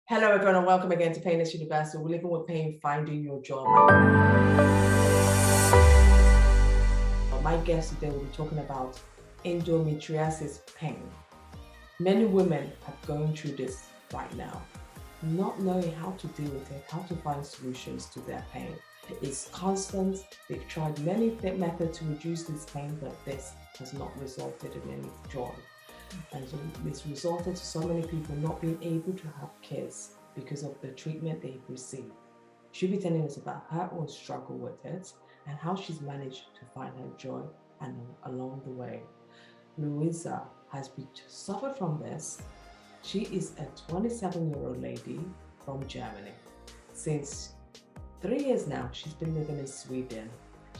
Hello, everyone, and welcome again to Painless Universal. We're living with pain, finding your joy. My guest today will be talking about endometriosis pain. Many women are going through this right now, not knowing how to deal with it, how to find solutions to their pain. It's constant. They've tried many methods to reduce this pain, but this has not resulted in any joy. And so it's resulted to so many people not being able to have kids because of the treatment they've received. She'll be telling us about her own struggle with it and how she's managed to find her joy and along the way. Louisa has suffered from this. She is a 27-year-old lady from Germany. Since 3 years now, she's been living in Sweden.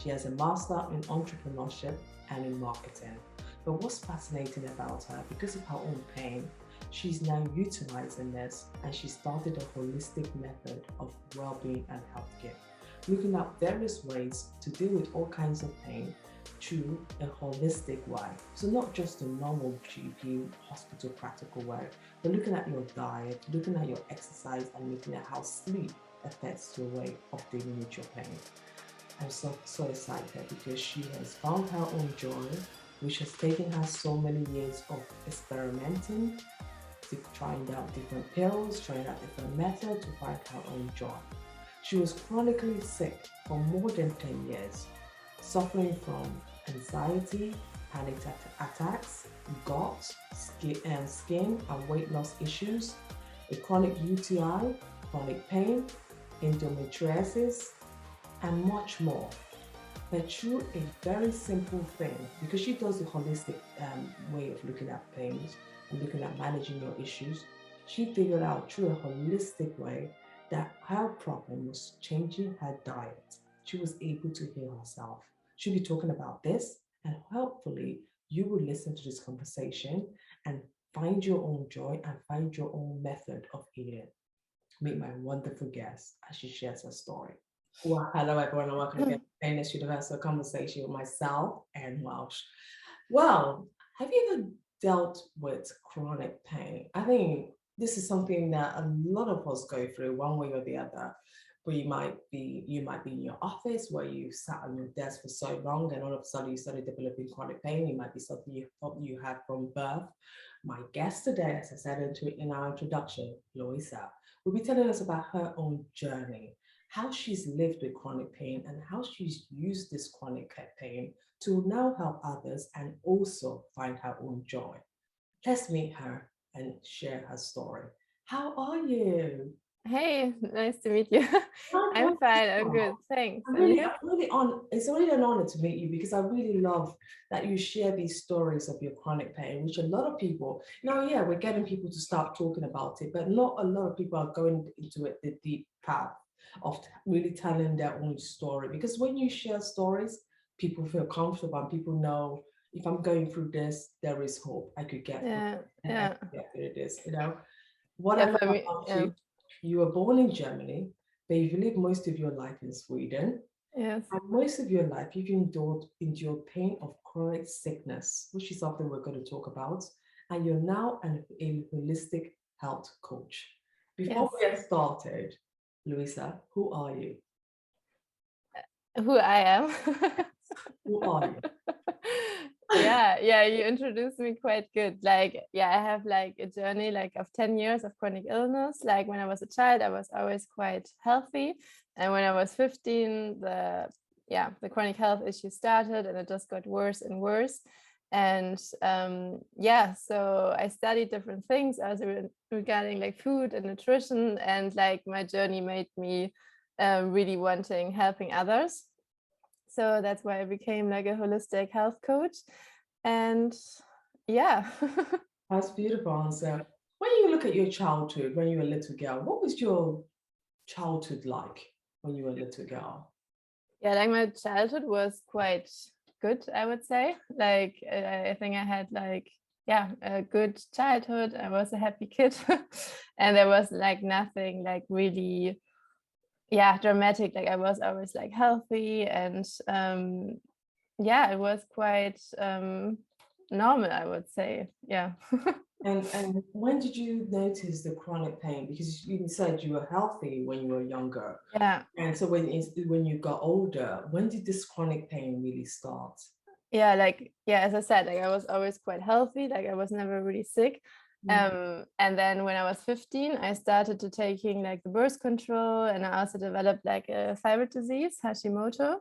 She has a master in entrepreneurship and in marketing. But what's fascinating about her, because of her own pain, she's now utilizing this, and she started a holistic method of well-being and healthcare, looking at various ways to deal with all kinds of pain through a holistic way. So not just a normal GP hospital practical way, but looking at your diet, looking at your exercise, and looking at how sleep affects your way of dealing with your pain. I'm so excited because she has found her own joy, which has taken her so many years of experimenting, trying out different pills, trying out different methods to find her own joy. She was chronically sick for more than 10 years, suffering from anxiety, panic attacks, gut, skin and weight loss issues, a chronic UTI, chronic pain, endometriosis, and much more. But through a very simple thing, because she does the holistic way of looking at things and looking at managing your issues, she figured out through a holistic way that her problem was changing her diet. She was able to heal herself. She'll be talking about this, and hopefully you will listen to this conversation and find your own joy and find your own method of healing. Meet my wonderful guest as she shares her story. Well, hello everyone, and welcome again to Painless Universal Conversation with myself, Anne Welsh. Well, have you ever dealt with chronic pain? I think this is something that a lot of us go through one way or the other. Where you might be in your office where you sat on your desk for so long, and all of a sudden you started developing chronic pain. It might be something you thought you had from birth. My guest today, as I said in our introduction, Louisa, will be telling us about her own journey, how she's lived with chronic pain and how she's used this chronic pain to now help others and also find her own joy. Let's meet her and share her story. How are you? Hey, nice to meet you. I'm fine. I'm good. Thanks. It's really an honor to meet you because I really love that you share these stories of your chronic pain, which a lot of people, yeah, we're getting people to start talking about it, but not a lot of people are going into it the deep path of really telling their own story. Because when you share stories, people feel comfortable and people know if I'm going through this, there is hope. I could get through it and I could get through this, What I love about you, you were born in Germany, but you've lived most of your life in Sweden. Yes. And most of your life, you've endured pain of chronic sickness, which is something we're going to talk about. And you're now a holistic health coach. Before we get started, Louisa, who are you? Who I am? Who are you? Yeah, you introduced me quite good. I have a journey of 10 years of chronic illness. Like when I was a child, I was always quite healthy. And when I was 15, the chronic health issue started and it just got worse and worse. And so I studied different things also regarding food and nutrition, and my journey made me really wanting helping others. So that's why I became a holistic health coach. And That's beautiful answer. When you look at your childhood, when you were a little girl, what was your childhood like when you were a little girl? Yeah, my childhood was quite good, I would say. I think I had a good childhood. I was a happy kid and there was nothing really dramatic. I was always healthy, and it was quite normal, I would say. And when did you notice the chronic pain? Because you said you were healthy when you were younger. Yeah. And so when you got older, when did this chronic pain really start? Yeah, like, yeah, as I said, like I was always quite healthy, like I was never really sick. And then when I was 15, I started to taking like the birth control, and I also developed like a thyroid disease, Hashimoto.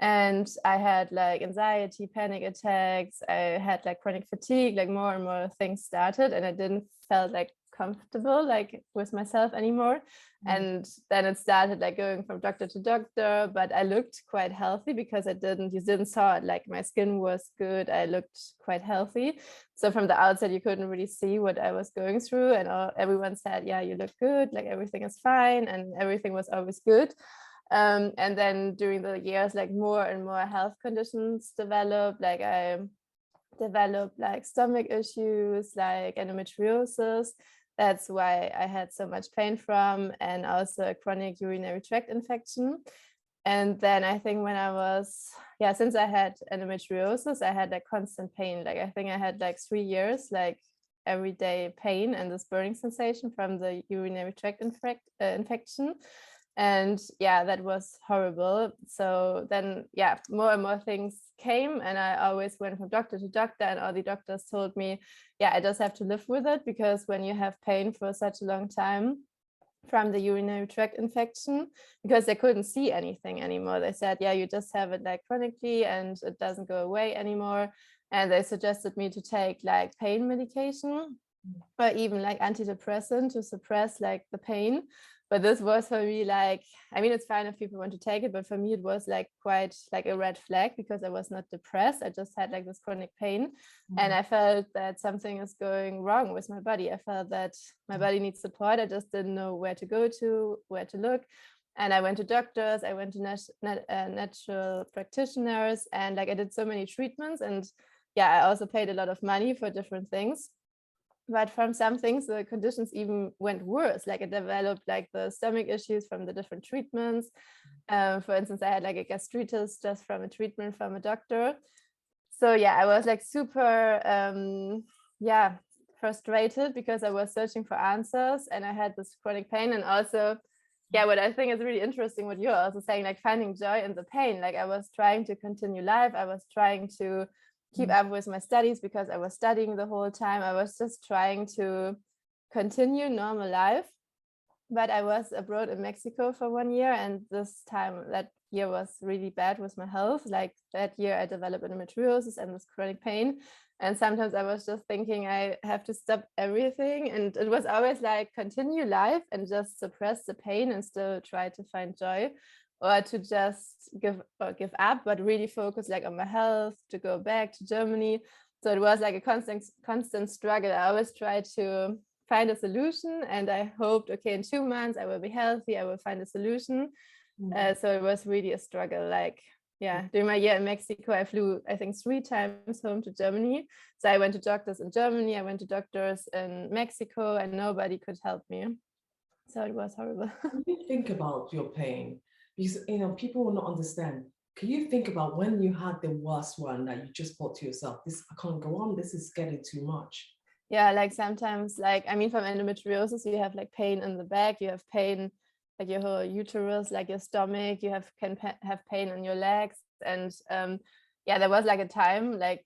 And I had like anxiety, panic attacks. I had like chronic fatigue, like more and more things started, and I didn't felt like comfortable like with myself anymore. And then it started like going from doctor to doctor, but I looked quite healthy because you didn't saw it, like my skin was good, I looked quite healthy. So from the outside you couldn't really see what I was going through, and everyone said, yeah, you look good, like everything is fine, and everything was always good. And then during the years, like more and more health conditions developed, like I developed like stomach issues, like endometriosis. That's why I had so much pain from, and also a chronic urinary tract infection. And then I think when I was, yeah, since I had endometriosis, I had like constant pain. Like I think I had like 3 years, like everyday pain and this burning sensation from the urinary tract infection. And yeah, that was horrible. So then, yeah, more and more things came, and I always went from doctor to doctor, and all the doctors told me, yeah, I just have to live with it, because when you have pain for such a long time from the urinary tract infection, because they couldn't see anything anymore, they said, yeah, you just have it like chronically and it doesn't go away anymore. And they suggested me to take like pain medication or even like antidepressant to suppress like the pain. But this was for me like, I mean, it's fine if people want to take it, but for me it was like quite like a red flag, because I was not depressed, I just had like this chronic pain. And I felt that something is going wrong with my body. I felt that my body needs support. I just didn't know where to go to, where to look. And I went to doctors, I went to natural practitioners, and like I did so many treatments. And yeah, I also paid a lot of money for different things. But from some things, the conditions even went worse. Like I developed like the stomach issues from the different treatments. For instance, I had like a gastritis just from a treatment from a doctor. So yeah, I was like super, yeah, frustrated, because I was searching for answers and I had this chronic pain. And also, yeah, what I think is really interesting, what you're also saying, like finding joy in the pain. Like I was trying to continue life. I was trying to keep up with my studies, because I was studying the whole time. I was just trying to continue normal life. But I was abroad in Mexico for 1 year, and that year was really bad with my health. Like that year I developed endometriosis and this chronic pain. And sometimes I was just thinking I have to stop everything. And it was always like continue life and just suppress the pain and still try to find joy, or to just give up, but really focus like on my health, to go back to Germany. So it was like a constant struggle. I always tried to find a solution, and I hoped, okay, in 2 months I will be healthy, I will find a solution. So it was really a struggle. Like, yeah, during my year in Mexico, I flew, I think, 3 times home to Germany. So I went to doctors in Germany, I went to doctors in Mexico, and nobody could help me. So it was horrible. When you think about your pain, because people will not understand. Can you think about when you had the worst one that you just thought to yourself, "This I can't go on. This is getting too much." Yeah, like sometimes, like I mean, from endometriosis, you have like pain in the back, you have pain like your whole uterus, like your stomach, you have pain in your legs. And yeah, there was like a time, like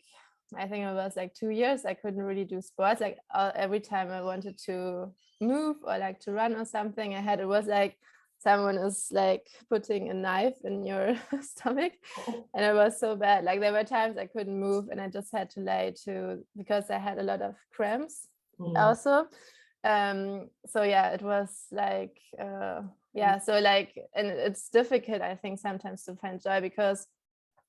I think it was like 2 years, I couldn't really do sports. Like every time I wanted to move or like to run or something, it was like someone is like putting a knife in your stomach. And it was so bad. Like there were times I couldn't move, and I just had to lay to, because I had a lot of cramps also. So yeah, it was like yeah, so like, and it's difficult, I think, sometimes to find joy, because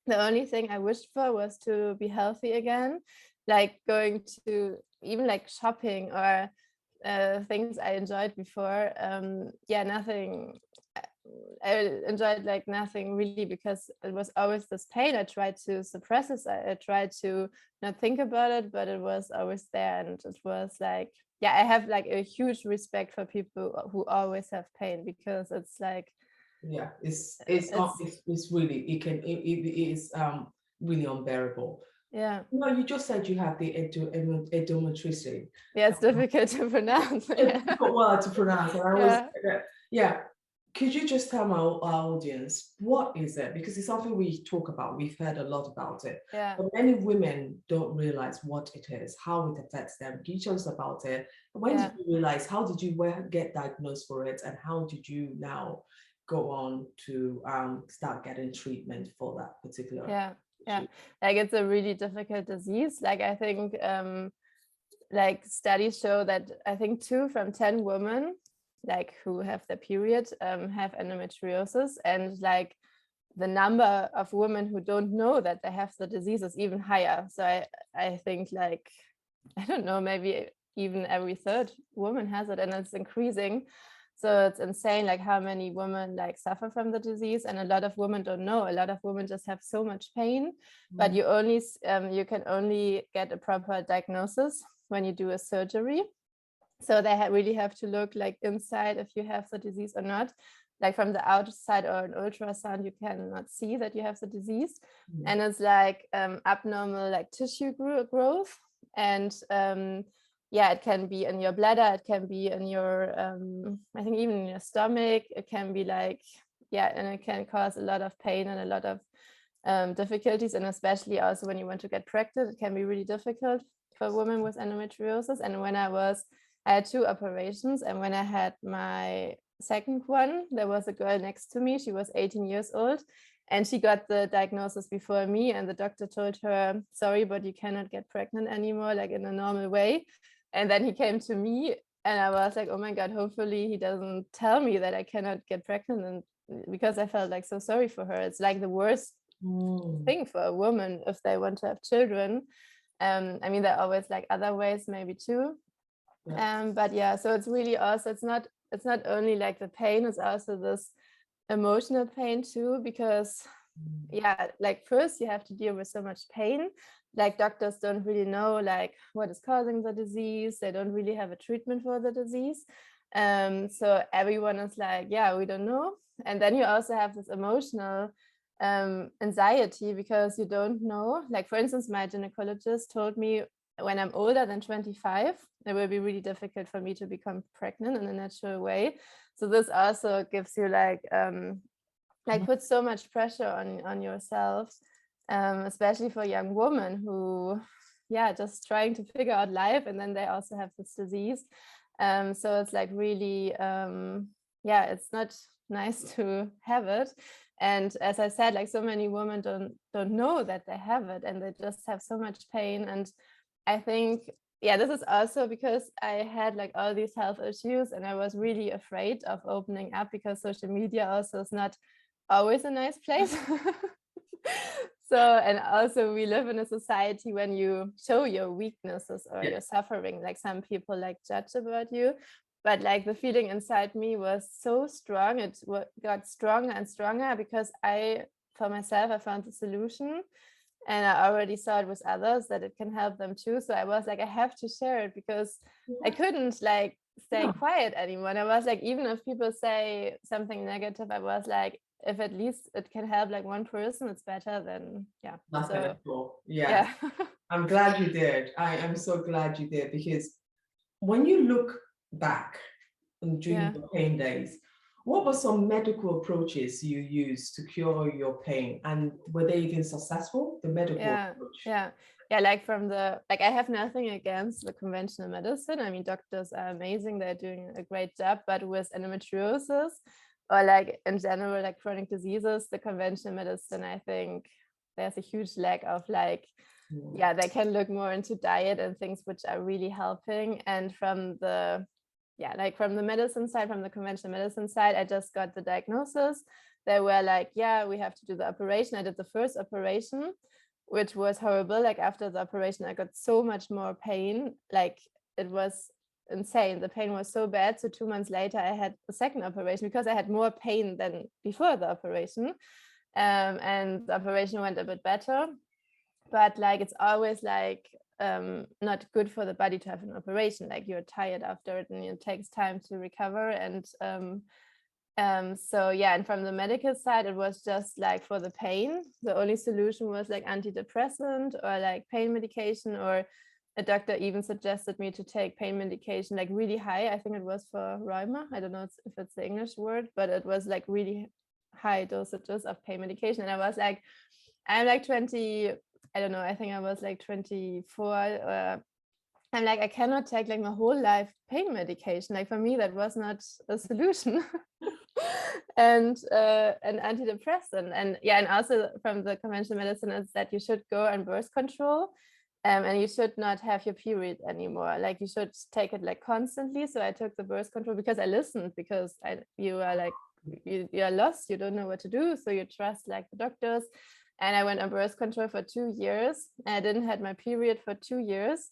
the only thing I wished for was to be healthy again, like going to even like shopping or things I enjoyed before. Yeah, nothing. I enjoyed like nothing really, because it was always this pain. I tried to suppress it. I tried to not think about it, but it was always there. And it was like, yeah, I have like a huge respect for people who always have pain, because it's like, Yeah, it's really it is really unbearable. Yeah. No, you just said you have the endometriosis. Yeah, it's difficult to pronounce. It's a difficult word to pronounce, and I always Yeah. yeah. Could you just tell our audience what is it? Because it's something we talk about. We've heard a lot about it, Yeah. but many women don't realize what it is, how it affects them. Can you tell us about it? When did you realize? How did you get diagnosed for it, and how did you now go on to start getting treatment for that particular Yeah. issue? Like, it's a really difficult disease. Like, I think like studies show that I think 2 from 10 women like who have their period have endometriosis, and like the number of women who don't know that they have the disease is even higher. So I think, like, I don't know, maybe even every 3rd woman has it, and it's increasing. So it's insane, like how many women like suffer from the disease, and a lot of women don't know. A lot of women just have so much pain, but you can only get a proper diagnosis when you do a surgery. So they really have to look like inside if you have the disease or not. Like from the outside or an ultrasound, you cannot see that you have the disease. And it's like abnormal like tissue growth. And yeah, it can be in your bladder, it can be in your, I think even in your stomach, it can be like, yeah, and it can cause a lot of pain and a lot of difficulties. And especially also when you want to get pregnant, it can be really difficult for women with endometriosis. And when I had 2 operations, and when I had my 2nd one, there was a girl next to me. She was 18 years old, and she got the diagnosis before me, and the doctor told her, sorry, but you cannot get pregnant anymore, like in a normal way. And then he came to me, and I was like, oh my God, hopefully he doesn't tell me that I cannot get pregnant. And because I felt like so sorry for her. It's like the worst thing for a woman if they want to have children. I mean, there are always like other ways maybe too. But yeah, so it's really also, it's not only like the pain, it's also this emotional pain too, because yeah, like first you have to deal with so much pain. Like doctors don't really know like what is causing the disease. They don't really have a treatment for the disease. So everyone is like, yeah, we don't know. And then you also have this emotional anxiety because you don't know. Like, for instance, my gynecologist told me when I'm older than 25, it will be really difficult for me to become pregnant in a natural way. So this also gives you like puts so much pressure on yourself, especially for young women who, yeah, just trying to figure out life, and then they also have this disease. So it's like really, yeah, it's not nice to have it. And as I said, like so many women don't know that they have it, and they just have so much pain. And I think, yeah, this is also because I had like all these health issues, and I was really afraid of opening up because social media also is not always a nice place. So, and also we live in a society when you show your weaknesses or your suffering, like some people like judge about you. But like the feeling inside me was so strong, it got stronger and stronger because for myself, I found the solution. And I already saw it with others that it can help them too. So I was like, I have to share it because I couldn't like stay quiet anymore. And I was like, even if people say something negative, I was like, if at least it can help like one person, it's better than nothing so, at all. Yeah. I'm glad you did. I am so glad you did, because when you look back during your pain days, what were some medical approaches you used to cure your pain, and were they even successful? The medical approach. Yeah, like I have nothing against the conventional medicine. I mean, doctors are amazing, they're doing a great job, but with endometriosis or like in general like chronic diseases, the conventional medicine, I think there's a huge lack of like they can look more into diet and things which are really helping. And from the medicine side, from the conventional medicine side, I just got the diagnosis. They were like, yeah, we have to do the operation. I did the first operation, which was horrible. Like after the operation, I got so much more pain. Like it was insane. The pain was so bad. So 2 months later, I had the second operation because I had more pain than before the operation. And the operation went a bit better. But like it's always like not good for the body to have an operation. Like you're tired after it, and it takes time to recover. And So yeah, and from the medical side, it was just like for the pain, the only solution was like antidepressant or like pain medication, or a doctor even suggested me to take pain medication like really high. I think it was for rheuma. I don't know if it's the English word, but it was like really high dosages of pain medication. And I was like, I'm like 20, I don't know, I think I was like 24. I'm like, I cannot take like my whole life pain medication. Like for me, that was not a solution. And an antidepressant. And yeah, and also from the conventional medicine is that you should go on birth control. And you should not have your period anymore. Like you should take it like constantly. So I took the birth control because I listened, because you are like, you are lost, you don't know what to do. So you trust like the doctors. And I went on birth control for 2 years. And I didn't have my period for 2 years.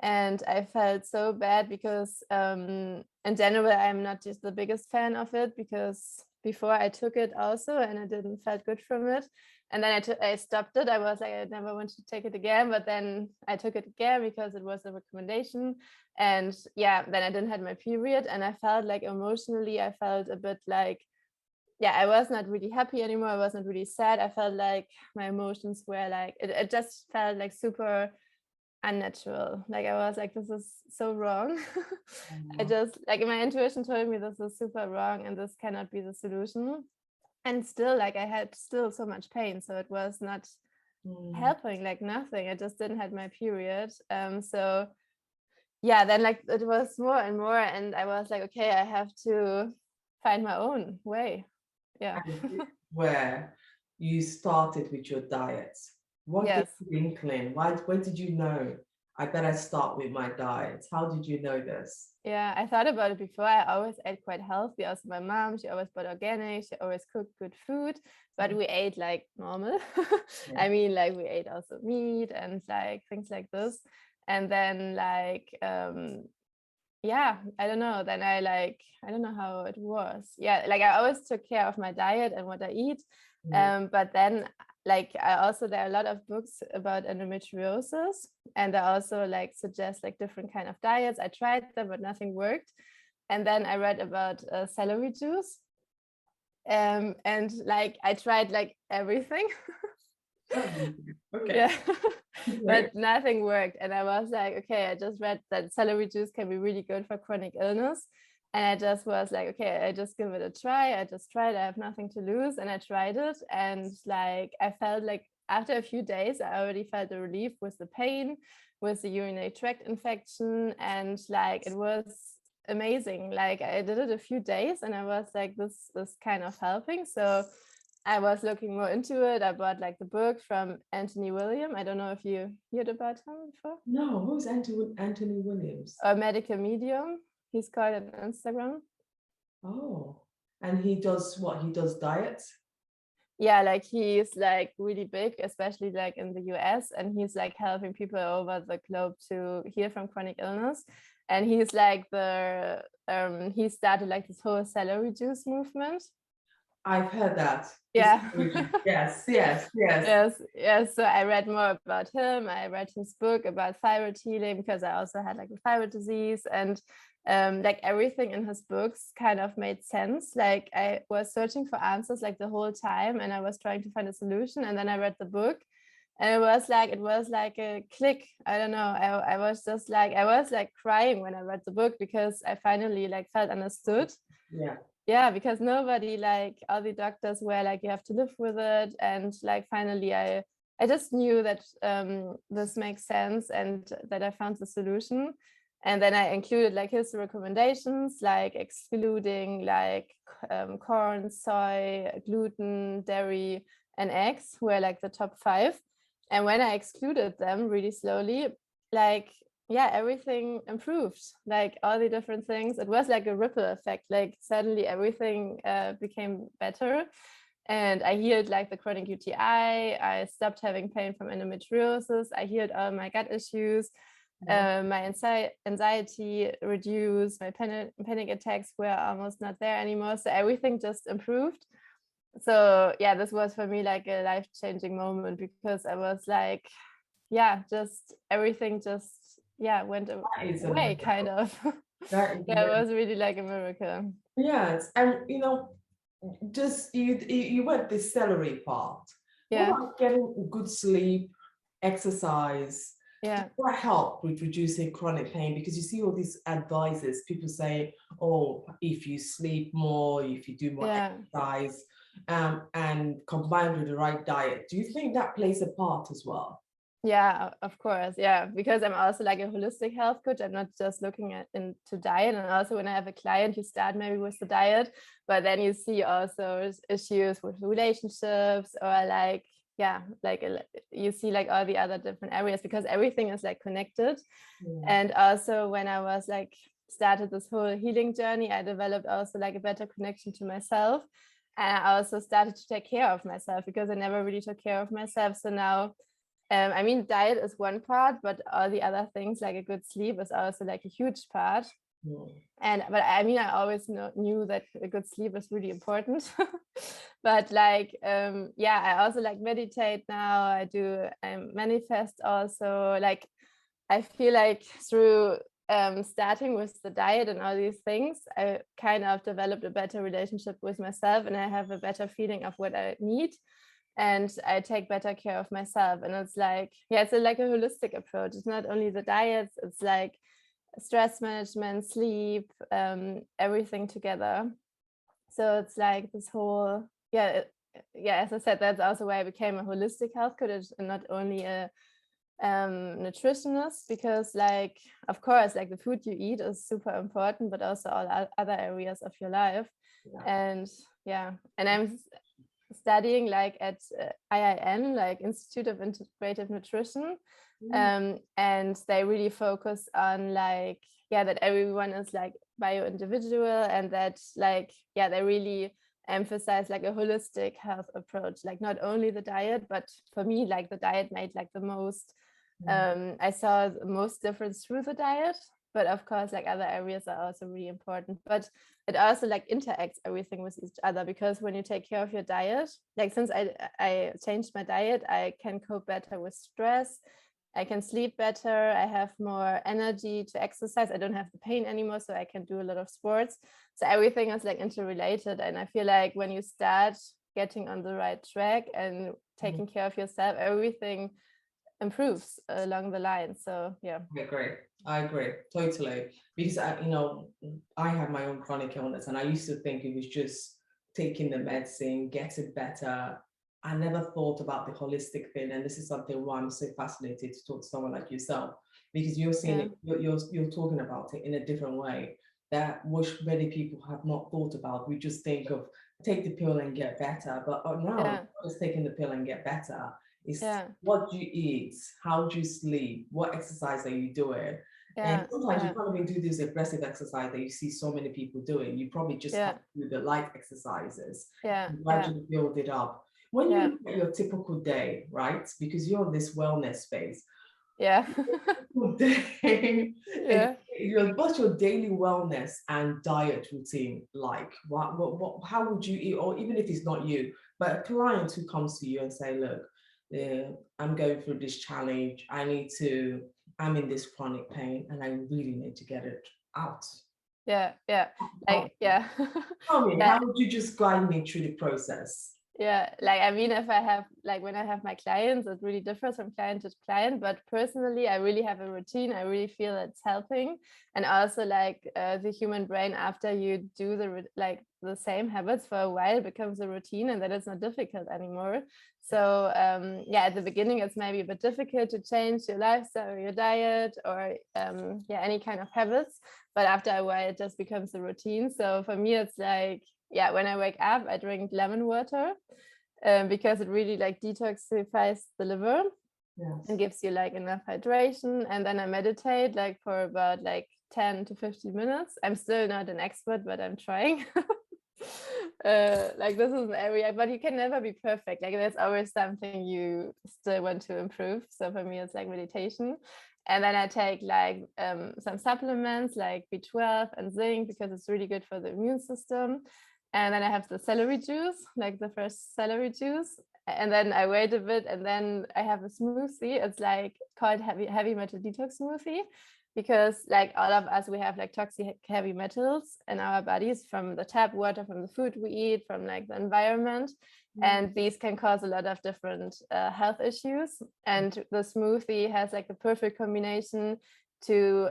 And I felt so bad because in general, I'm not just the biggest fan of it, because before I took it also and I didn't felt good from it. And then I stopped it. I was like, I never want to take it again. But then I took it again because it was a recommendation. And yeah, then I didn't have my period. And I felt like emotionally, I felt a bit like, yeah, I was not really happy anymore. I was not really sad. I felt like my emotions were like, it just felt like super unnatural. Like I was like, this is so wrong. I just like, my intuition told me this is super wrong and this cannot be the solution. And still, like I had still so much pain, so it was not helping, like nothing. I just didn't have my period. So yeah, then like it was more and more, and I was like, okay, I have to find my own way. Yeah. Where you started with your diet. What gave Yes. you the inkling? When did you know I better start with my diet? How did you know this? Yeah, I thought about it before. I always ate quite healthy. Also, my mom, she always bought organic. She always cooked good food, but we ate like normal. Yeah. I mean, like we ate also meat and like things like this. And then like, yeah, I don't know. Then I don't know how it was. Yeah, like I always took care of my diet and what I eat. But then like there are a lot of books about endometriosis, and I also like suggest like different kind of diets. I tried them, but nothing worked. And then I read about celery juice. And like I tried like everything. Okay. Yeah. But nothing worked. And I was like, okay, I just read that celery juice can be really good for chronic illness. And I just was like, okay, I just give it a try. I just tried, I have nothing to lose. And I tried it. And like, I felt like after a few days, I already felt a relief with the pain, with the urinary tract infection. And like, it was amazing. Like I did it a few days and I was like, this is kind of helping. So I was looking more into it. I bought like the book from Anthony William. I don't know if you heard about him before. No, who's Anthony Williams? A medical medium. He's called on Instagram. Oh, and he does what? He does diets? Yeah, like he's like really big, especially like in the US, and he's like helping people over the globe to heal from chronic illness. And he's like he started like this whole celery juice movement. I've heard that. Yeah. Yes, yes, yes. Yes. So I read more about him. I read his book about thyroid healing, because I also had like a thyroid disease, and like everything in his books kind of made sense. Like I was searching for answers like the whole time, and I was trying to find a solution. And then I read the book, and it was like a click. I don't know. I was just like, I was like crying when I read the book, because I finally like felt understood. Yeah, because nobody, like all the doctors were like, you have to live with it. And like finally I just knew that this makes sense and that I found the solution. And then I included like his recommendations, like excluding like corn, soy, gluten, dairy, and eggs were like the top 5. And when I excluded them really slowly, like yeah, everything improved, like all the different things. It was like a ripple effect, like suddenly everything became better. And I healed like the chronic UTI. I stopped having pain from endometriosis. I healed all my gut issues. My anxiety reduced. My panic attacks were almost not there anymore. So everything just improved. So yeah, this was for me like a life-changing moment, because I was like, yeah, just everything just went away, kind of. That is Yeah, it was really like a miracle. Yes, and just you went the celery part. What Yeah, about getting good sleep, exercise? Does yeah, that help with reducing chronic pain? Because you see all these advices, people say, oh, if you sleep more, if you do more yeah. exercise, and combined with the right diet, do you think that plays a part as well? Yeah, of course. Yeah, because I'm also like a holistic health coach. I'm not just looking at into diet. And also when I have a client, you start maybe with the diet, but then you see also issues with relationships or like, yeah, like you see like all the other different areas because everything is like connected. Yeah. And also when I was like started this whole healing journey, I developed also like a better connection to myself. And I also started to take care of myself because I never really took care of myself. So now I mean, diet is one part, but all the other things like a good sleep is also like a huge part. Yeah. And but I mean, I always knew that a good sleep is really important. But like, yeah, I also like meditate now. I manifest also. Like, I feel like through starting with the diet and all these things, I kind of developed a better relationship with myself, and I have a better feeling of what I need and I take better care of myself. And it's like, yeah, it's like a holistic approach. It's not only the diets, it's like stress management, sleep, everything together. So it's like this whole, yeah, yeah, as I said, that's also why I became a holistic health coach and not only a nutritionist, because like, of course, like the food you eat is super important, but also all other areas of your life. Yeah. And yeah, and I'm studying like at IIN, like Institute of Integrative Nutrition, and they really focus on like, yeah, that everyone is like bio individual, and that like, yeah, they really emphasize like a holistic health approach, like not only the diet, but for me like the diet made like the most I saw the most difference through the diet, but of course like other areas are also really important. But it also like interacts everything with each other, because when you take care of your diet, like since I changed my diet, I can cope better with stress, I can sleep better, I have more energy to exercise, I don't have the pain anymore, so I can do a lot of sports. So everything is like interrelated, and I feel like when you start getting on the right track and taking care of yourself, everything improves along the line. So yeah. I agree totally, because I have my own chronic illness, and I used to think it was just taking the medicine, getting better. I never thought about the holistic thing, and this is something why I'm so fascinated to talk to someone like yourself, because you're seeing it, you're talking about it in a different way that which many people have not thought about. We just think of take the pill and get better, but no, Yeah. just taking the pill and get better. It's Yeah. what do you eat, how do you sleep, what exercise are you doing? And Yeah. sometimes you Yeah. can't even do this aggressive exercise that you see so many people doing. You probably just have Yeah. to do the light exercises Yeah. and Yeah. gradually build it up. When you Yeah. look at your typical day, right? Because you're in this wellness space, Yeah. day, Yeah. what's your daily wellness and diet routine like? How would you eat, or even if it's not you, but a client who comes to you and say, look, I'm going through this challenge. I'm in this chronic pain and I really need to get it out. Yeah. Yeah. How, Like, yeah. tell me, Yeah. how would you just guide me through the process? Yeah, like I mean, if I have like when I have my clients, it really differs from client to client. But personally, I really have a routine. I really feel it's helping, and also like the human brain, after you do like the same habits for a while, becomes a routine, and then it's not difficult anymore. So yeah, at the beginning, it's maybe a bit difficult to change your lifestyle, or your diet, or yeah, any kind of habits. But after a while, it just becomes a routine. So for me, it's like, yeah, when I wake up, I drink lemon water because it really like detoxifies the liver and Yes. gives you like enough hydration. And then I meditate like for about like 10 to 15 minutes. I'm still not an expert, but I'm trying. Like this is an area, but you can never be perfect. Like there's always something you still want to improve. So for me, it's like meditation. And then I take like some supplements like B12 and zinc because it's really good for the immune system. And then I have the celery juice, like the fresh celery juice. And then I wait a bit, and then I have a smoothie. It's like called heavy metal detox smoothie, because like all of us, we have like toxic heavy metals in our bodies from the tap water, from the food we eat, from like the environment. And these can cause a lot of different health issues. And the smoothie has like the perfect combination to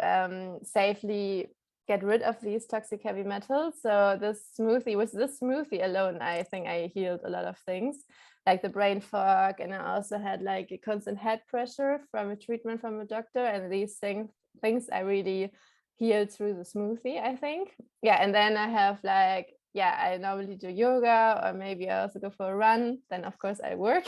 safely get rid of these toxic heavy metals. So with this smoothie alone, I think I healed a lot of things, like the brain fog. And I also had like a constant head pressure from a treatment from a doctor. And these things I really healed through the smoothie, I think. Yeah. And then I have like, I normally do yoga, or maybe I also go for a run. Then of course I work.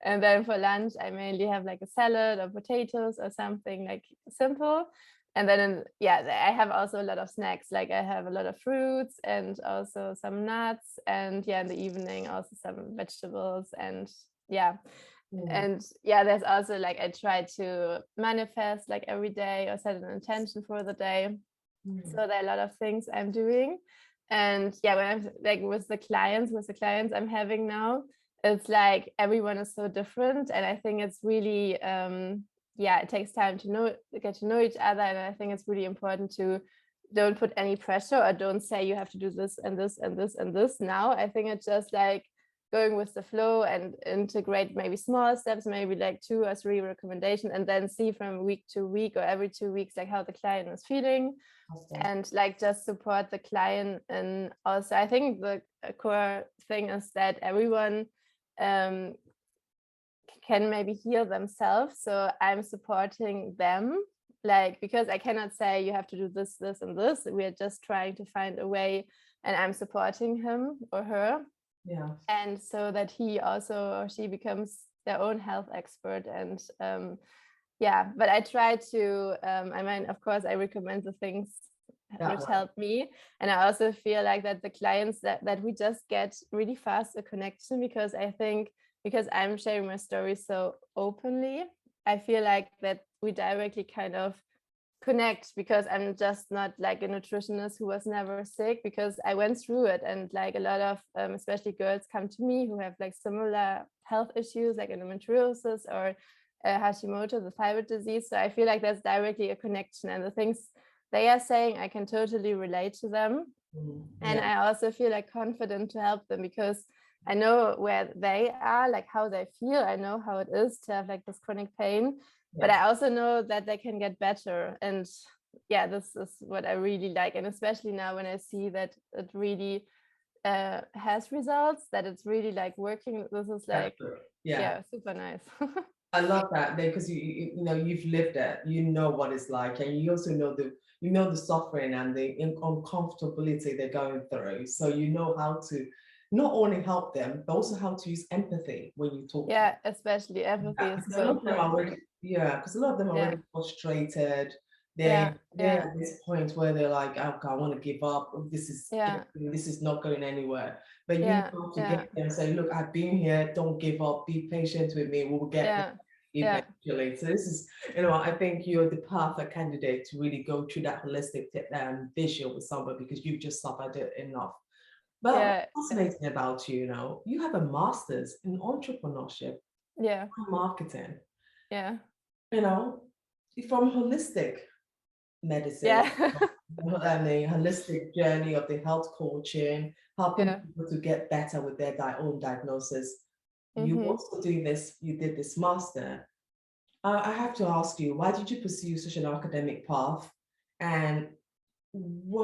And then for lunch, I mainly have like a salad or potatoes or something like simple. And then, I have also a lot of snacks. Like I have a lot of fruits and also some nuts. And in the evening, also some vegetables. And and there's also like, I try to manifest like every day or set an intention for the day. So there are a lot of things I'm doing. And when I'm like with the clients I'm having now, it's like everyone is so different. And I think it's really, it takes time to get to know each other. And I think it's really important to don't put any pressure, or don't say you have to do this and this and this and this now. I think it's just like going with the flow and integrate maybe small steps, maybe like 2 or 3 recommendations, and then see from week to week or every 2 weeks, like how the client is feeling. And like just support the client. And also I think the core thing is that everyone can maybe heal themselves. So I'm supporting them, like, because I cannot say you have to do this, this, and this. We're just trying to find a way, and I'm supporting him or her. Yeah. And so that he also or she becomes their own health expert. And but I try to, I mean, of course, I recommend the things which help me. And I also feel like that the clients that we just get really fast a connection, because I think, because I'm sharing my story so openly, I feel like that we directly kind of connect, because I'm just not like a nutritionist who was never sick, because I went through it. And like a lot of especially girls come to me who have like similar health issues, like endometriosis or Hashimoto, the thyroid disease. So I feel like there's directly a connection, and the things they are saying, I can totally relate to them. And I also feel like confident to help them, because I know where they are, like how they feel. I know how it is to have like this chronic pain, but I also know that they can get better. And this is what I really like. And especially now when I see that it really has results, that it's really like working. This is like, super nice. I love that, because you know, you've lived it, you know what it's like, and you also know the suffering and the uncomfortability they're going through. So you know how to not only help them, but also how to use empathy when you talk. Especially empathy is so important. Because a lot of them are already frustrated. They're at this point where they're like, oh, I want to give up. This is not going anywhere. But you know to get them, say, look, I've been here. Don't give up. Be patient with me. We'll get there eventually. So this is, I think you're the perfect candidate to really go through that holistic vision with somebody, because you've just suffered it enough. But what's fascinating about you, you have a master's in entrepreneurship, marketing. From holistic medicine, and a holistic journey of the health coaching, helping people to get better with their own diagnosis. You also do this, you did this master. I have to ask you, why did you pursue such an academic path? And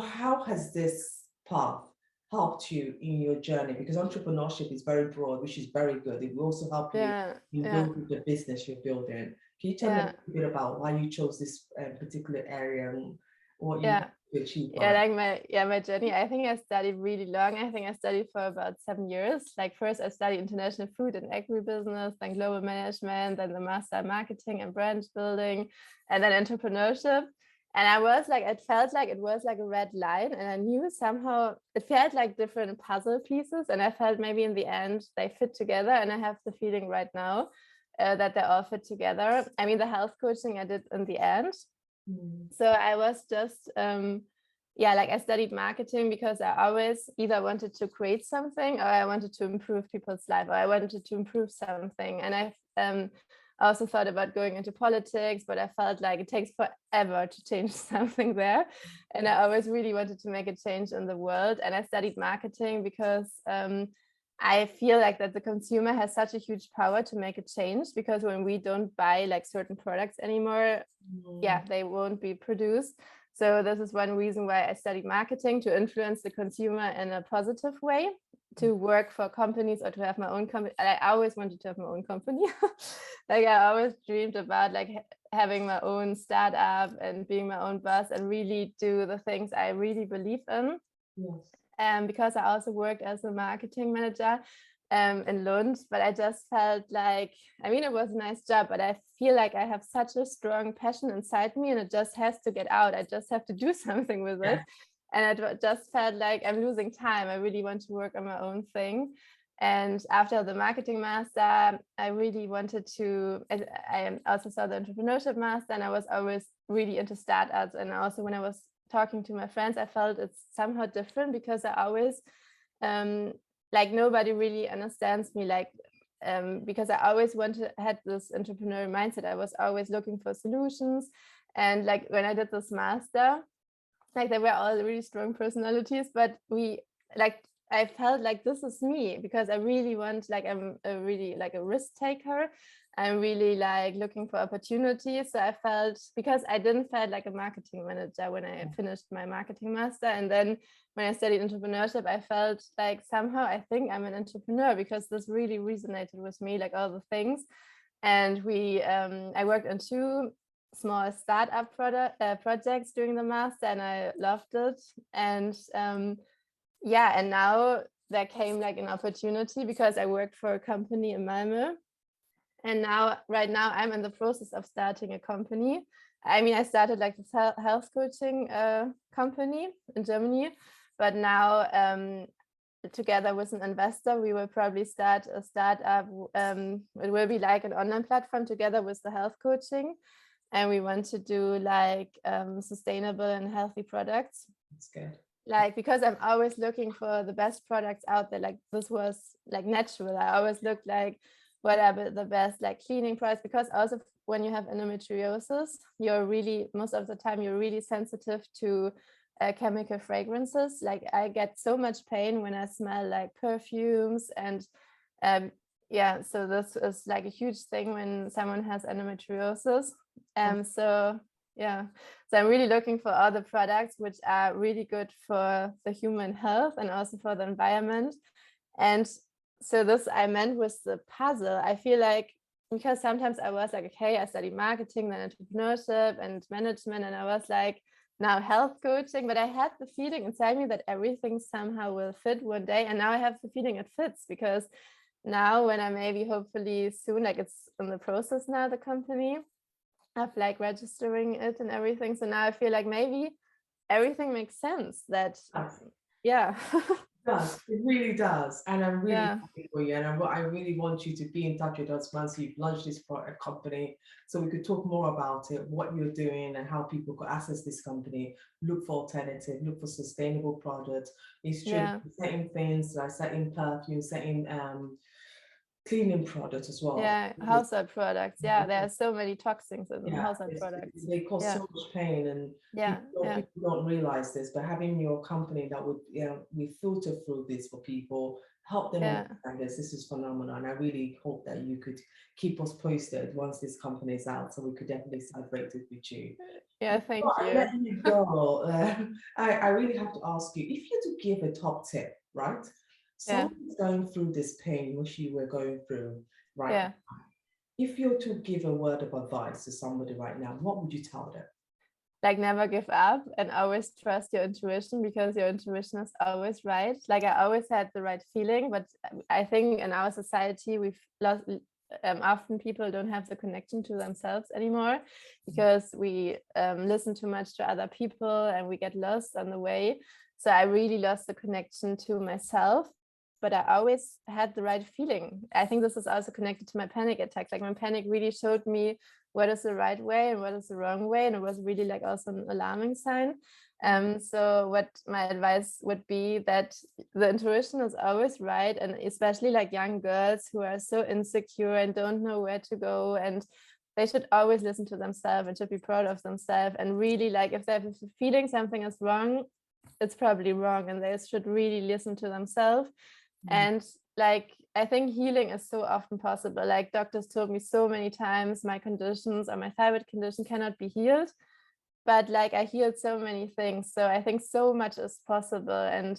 how has this path helped you in your journey? Because entrepreneurship is very broad, which is very good. It will also help you in building the business you're building. Can you tell me a little bit about why you chose this particular area and what you want to achieve? My journey, I think I studied really long. I think I studied for about 7 years. Like first I studied international food and agribusiness, then global management, then the master in marketing and brand building, and then entrepreneurship. And I was like, it felt like it was like a red line, and I knew somehow it felt like different puzzle pieces, and I felt maybe in the end they fit together. And I have the feeling right now that they all fit together. I mean, the health coaching I did in the end. So I was just, like I studied marketing because I always either wanted to create something, or I wanted to improve people's life, or I wanted to improve something. And I I also thought about going into politics, but I felt like it takes forever to change something there. And I always really wanted to make a change in the world. And I studied marketing because I feel like that the consumer has such a huge power to make a change, because when we don't buy like certain products anymore, they won't be produced. So this is one reason why I studied marketing, to influence the consumer in a positive way, to work for companies or to have my own company. I always wanted to have my own company. Like I always dreamed about like having my own startup and being my own boss and really do the things I really believe in. Yes. Because I also worked as a marketing manager in Lund, but I just felt like, I mean, it was a nice job, but I feel like I have such a strong passion inside me and it just has to get out. I just have to do something with it. And it just felt like I'm losing time. I really want to work on my own thing. And after the marketing master, I really wanted to, I also saw the entrepreneurship master, and I was always really into startups. And also when I was talking to my friends, I felt it's somehow different, because I always, like nobody really understands me, like, because I always had this entrepreneurial mindset. I was always looking for solutions. And like when I did this master, like they were all really strong personalities, but I felt like this is me, because I really want, like I'm a really like a risk taker. I'm really like looking for opportunities. So I felt, because I didn't feel like a marketing manager when I finished my marketing master, and then when I studied entrepreneurship, I felt like somehow I think I'm an entrepreneur, because this really resonated with me, like all the things. And I worked on 2 small startup projects during the master, and I loved it. And and now there came like an opportunity, because I worked for a company in Malmö, and right now I'm in the process of starting a company. I mean, I started like this health coaching company in Germany, but now together with an investor, we will probably start a startup. It will be like an online platform together with the health coaching. And we want to do like sustainable and healthy products. That's good. Like, because I'm always looking for the best products out there. Like this was like natural. I always looked like, what are the best like cleaning products? Because also when you have endometriosis, you're really, most of the time, you're really sensitive to chemical fragrances. Like I get so much pain when I smell like perfumes, and so this is like a huge thing when someone has endometriosis. So I'm really looking for other products which are really good for the human health and also for the environment. And so this I meant with the puzzle. I feel like, because sometimes I was like, okay, I studied marketing, then entrepreneurship and management, and I was like, now health coaching, but I had the feeling inside me that everything somehow will fit one day. And now I have the feeling it fits, because now when I maybe hopefully soon, like it's in the process now, the company of like registering it and everything. So now I feel like maybe everything makes sense. That It does. It really does. And I'm really yeah. happy for you. And I really want you to be in touch with us once you've launched this product company, so we could talk more about it, what you're doing and how people could access this company, look for alternative, look for sustainable products. It's true, certain things like certain perfumes, certain cleaning products as well. Household products. There are so many toxins in household products. They cause so much pain, and people don't realize this. But having your company that would, we filter through this for people, help them understand this. This is phenomenal, and I really hope that you could keep us posted once this company is out, so we could definitely celebrate it with you. Thank you. Let you go. I really have to ask you, if you had to give a top tip, right? Someone's going through this pain which you were going through right now. If you were to give a word of advice to somebody right now, what would you tell them? Like, never give up and always trust your intuition, because your intuition is always right. Like I always had the right feeling, but I think in our society we've lost, often people don't have the connection to themselves anymore, because we listen too much to other people and we get lost on the way. So I really lost the connection to myself, but I always had the right feeling. I think this is also connected to my panic attacks. Like my panic really showed me what is the right way and what is the wrong way. And it was really like also an alarming sign. So what my advice would be that the intuition is always right, and especially like young girls who are so insecure and don't know where to go, and they should always listen to themselves and should be proud of themselves, and really like if they're feeling something is wrong, it's probably wrong, and they should really listen to themselves. And like I think healing is so often possible. Like doctors told me so many times my conditions or my thyroid condition cannot be healed, but like I healed so many things, so I think so much is possible. And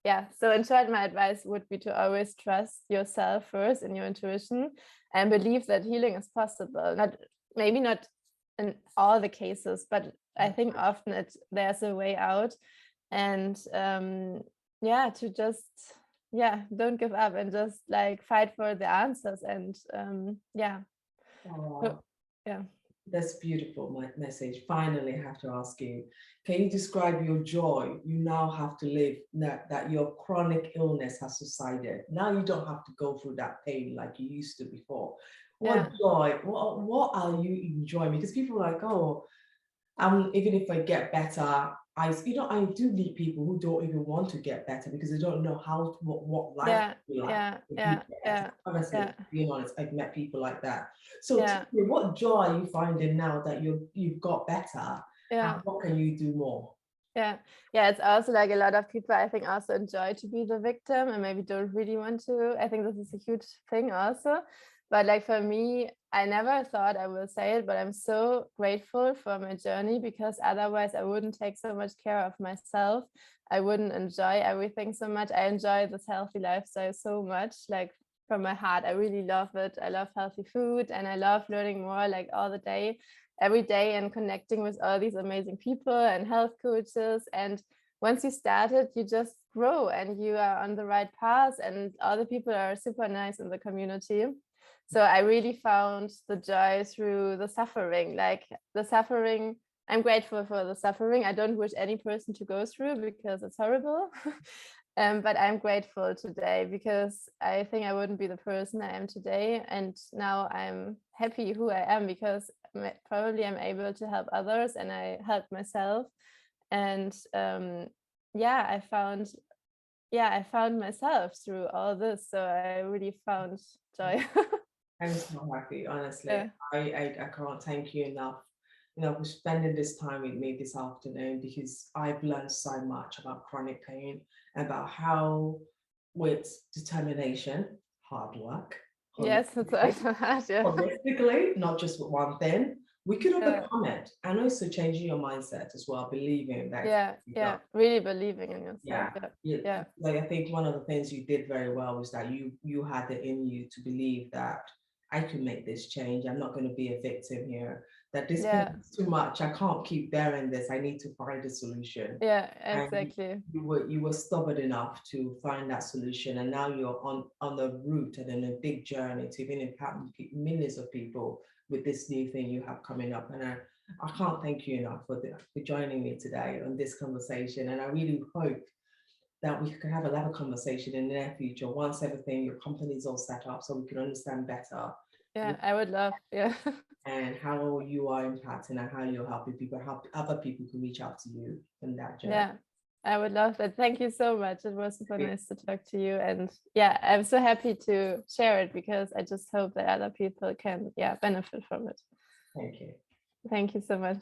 yeah, so in short, my advice would be to always trust yourself first in your intuition and believe that healing is possible. Maybe not in all the cases, but I think often there's a way out. And yeah, to just don't give up and just like fight for the answers. And yeah. Oh, Yeah. that's beautiful message. Finally, I have to ask you, can you describe your joy you now have to live, that your chronic illness has subsided? Now you don't have to go through that pain like you used to before. What joy, what are you enjoying? Because people are like, oh, even if I get better, I do meet people who don't even want to get better because they don't know what life will be like. Honestly, being honest, I've met people like that. So tell me, what joy are you finding now that you've got better? And what can you do more? Yeah, it's also like a lot of people I think also enjoy to be the victim and maybe don't really want to. I think this is a huge thing also. But like for me, I never thought I will say it, but I'm so grateful for my journey, because otherwise I wouldn't take so much care of myself. I wouldn't enjoy everything so much. I enjoy this healthy lifestyle so much, like from my heart. I really love it. I love healthy food and I love learning more like every day and connecting with all these amazing people and health coaches. And once you start it, you just grow and you are on the right path, and all the people are super nice in the community. So I really found the joy through the suffering. Like the suffering, I'm grateful for the suffering. I don't wish any person to go through because it's horrible. But I'm grateful today because I think I wouldn't be the person I am today. And now I'm happy who I am because probably I'm able to help others and I help myself. And I found myself through all this. So I really found joy. I'm so happy, honestly. I can't thank you enough, for spending this time with me this afternoon, because I've learned so much about chronic pain, about how with determination, hard work, Yes, it's holistically, not just with one thing, we could overcome it. And also changing your mindset as well, believing that really believing in yourself. Like I think one of the things you did very well was that you had it in you to believe that I can make this change. I'm not going to be a victim here. That this is too much. I can't keep bearing this. I need to find a solution. Yeah, exactly. And you were stubborn enough to find that solution, and now you're on the route and in a big journey to even impact millions of people with this new thing you have coming up. And I can't thank you enough for joining me today on this conversation. And I really hope that we can have another conversation in the near future once everything, your company's all set up, so we can understand better. Yeah, I would love, and how you are impacting and how you're helping people, how other people can reach out to you in that journey. Yeah, I would love that. Thank you so much. It was super nice to talk to you. And I'm so happy to share it because I just hope that other people can benefit from it. Thank you. Thank you so much.